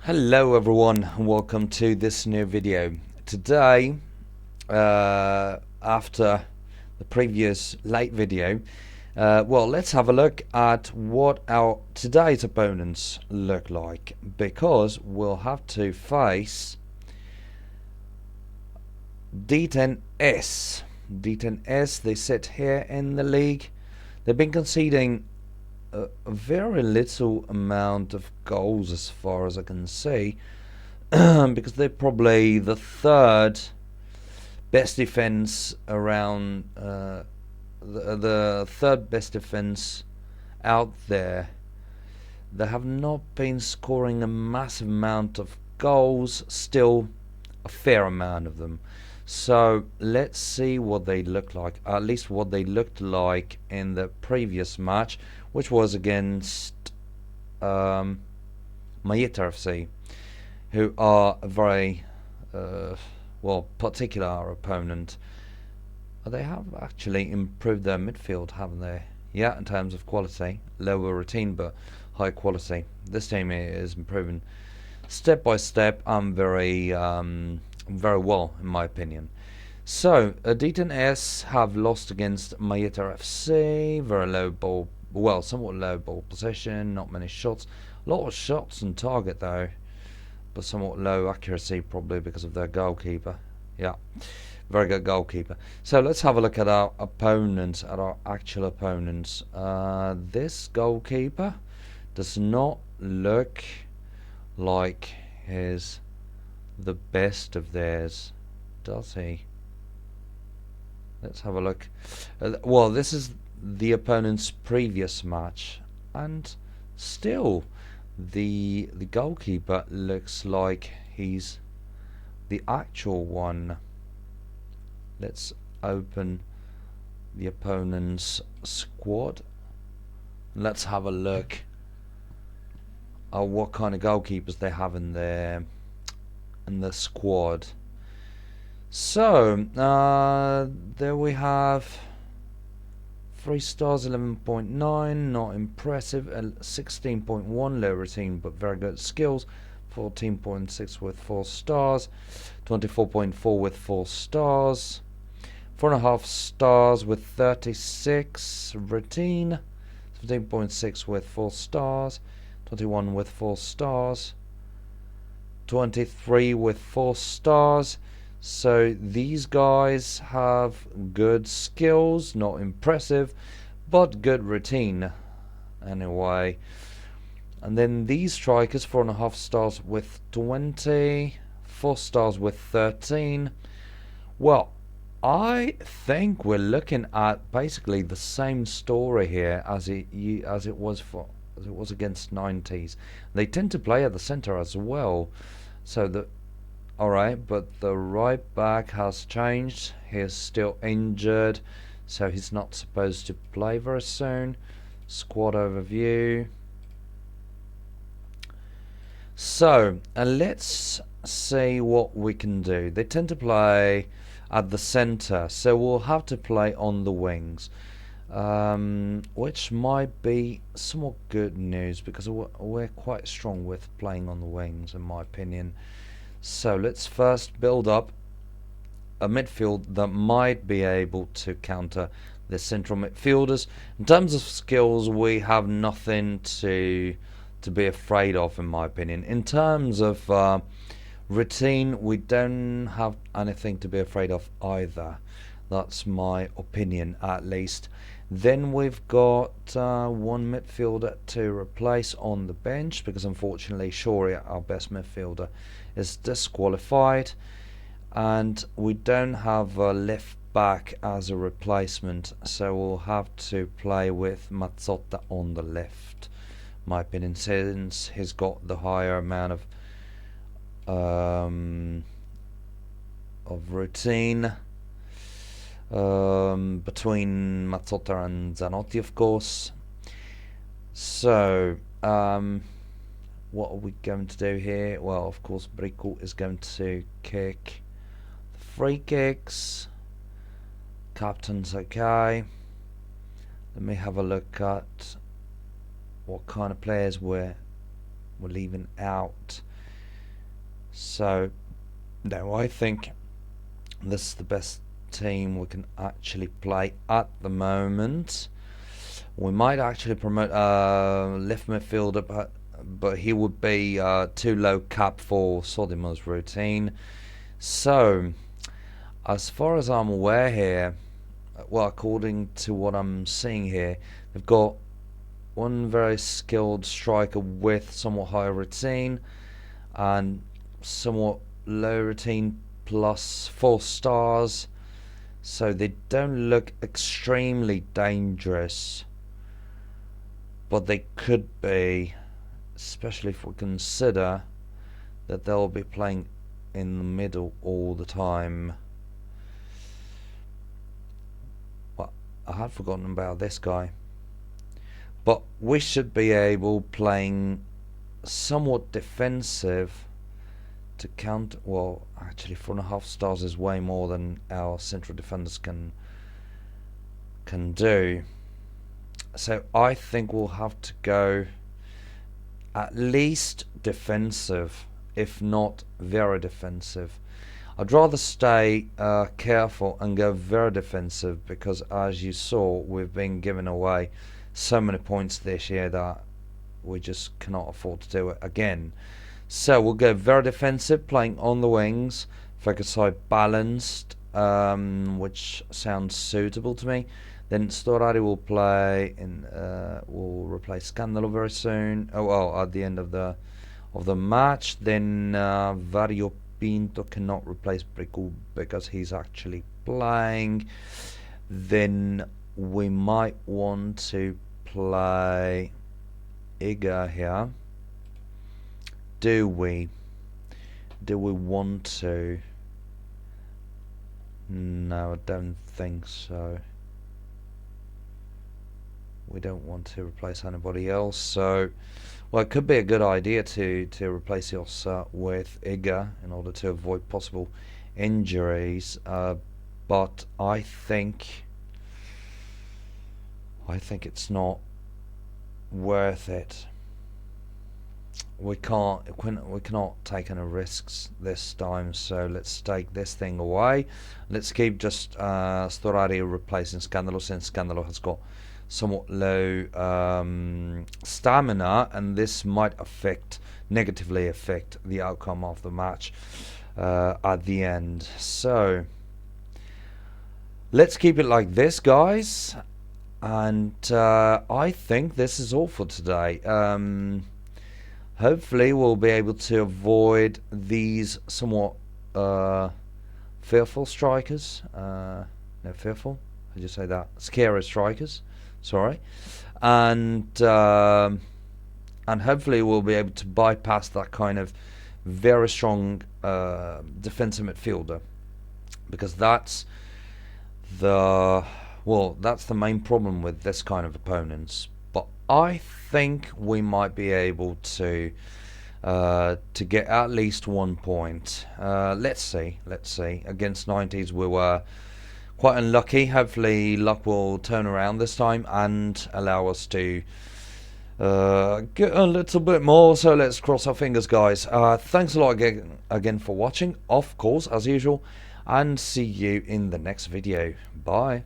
Hello everyone, welcome to this new video. Today, after the previous late video, let's have a look at what our today's opponents look like, because we'll have to face D10S. D10S, they sit here in the league. They've been conceding a very little amount of goals as far as I can see. Because they're probably the third best defense around, the third best defense out there. They have not been scoring a massive amount of goals, still a fair amount of them. So let's see what they look like, at least what they looked like in the previous match, which was against Mayeta FC, who are a very particular opponent. They have actually improved their midfield, haven't they? Yeah, in terms of quality, lower routine but high quality. This team is improving step by step and very well, in my opinion. So D10S have lost against Mayeta FC. Very low ball, somewhat low ball possession, not many shots. A lot of shots on target though, but somewhat low accuracy, probably because of their goalkeeper. Yeah, very good goalkeeper. So let's have a look at our opponents, at our actual opponents. This goalkeeper does not look like he's the best of theirs, does he? Let's have a look. This is the opponent's previous match, and still the goalkeeper looks like he's the actual one. Let's open the opponent's squad. Let's have a look at what kind of goalkeepers they have in the squad. So there we have 3 stars, 11.9, not impressive. 16.1, low routine but very good skills. 14.6 with 4 stars. 24.4 with 4 stars. 4.5 stars with 36 routine. 17.6 with 4 stars. 21 with 4 stars. 23 with 4 stars. So these guys have good skills, not impressive, but good routine anyway. And then these strikers, 4.5 stars with 20, 4 stars with 13. Well, I think we're looking at basically the same story here as it was against 90s. They tend to play at the center as well. So alright, but the right back has changed. He's still injured, so he's not supposed to play very soon. Squad overview. So let's see what we can do. They tend to play at the center, so we'll have to play on the wings, which might be somewhat good news because we're quite strong with playing on the wings, in my opinion. So let's first build up a midfield that might be able to counter the central midfielders. In terms of skills, we have nothing to be afraid of, in my opinion. In terms of routine, we don't have anything to be afraid of either. That's my opinion, at least. Then we've got one midfielder to replace on the bench because unfortunately Shoria, our best midfielder, is disqualified, and we don't have a left back as a replacement, so we'll have to play with Mazzotta on the left, my opinion, since he's got the higher amount of routine between Mazzotta and Zanotti, of course. So what are we going to do here? Well, of course, Brico is going to kick the free kicks. Captain's okay. Let me have a look at what kind of players we're leaving out. So no, I think this is the best team we can actually play at the moment. We might actually promote left midfielder, but he would be too low cap for Sodima's routine. So, as far as I'm aware here, well, according to what I'm seeing here, they've got one very skilled striker with somewhat higher routine and somewhat low routine plus 4 stars. So they don't look extremely dangerous, but they could be, especially if we consider that they'll be playing in the middle all the time. Well, I had forgotten about this guy. But we should be able, playing somewhat defensive, to count. Well, actually 4.5 stars is way more than our central defenders can do. So I think we'll have to go at least defensive, if not very defensive. I'd rather stay careful and go very defensive, because as you saw, we've been giving away so many points this year that we just cannot afford to do it again. So we'll go very defensive, playing on the wings, focus side balanced, which sounds suitable to me. Then Storari will play in. Will replace Scandalo very soon. Oh well, at the end of the match. Then Vario Pinto cannot replace Bricu because he's actually playing. Then we might want to play Iga here. Do we want to? No, I don't think so. We don't want to replace anybody else, so well, it could be a good idea to replace Yossa with Iga in order to avoid possible injuries, but I think it's not worth it. We cannot take any risks this time, so let's take this thing away. Let's keep just Storari replacing Scandalo, since Scandalo has got somewhat low stamina, and this might negatively affect the outcome of the match at the end. So let's keep it like this, guys, and I think this is all for today. Hopefully we'll be able to avoid these somewhat fearful strikers. No, fearful? How do you say that? Scary strikers. Sorry. And hopefully we'll be able to bypass that kind of very strong defensive midfielder, because that's the main problem with this kind of opponents. But I think we might be able to get at least 1 point. Let's see. Against 90s we were quite unlucky. Hopefully luck will turn around this time and allow us to get a little bit more. So let's cross our fingers, guys. Thanks a lot again for watching, of course, as usual, and see you in the next video. Bye.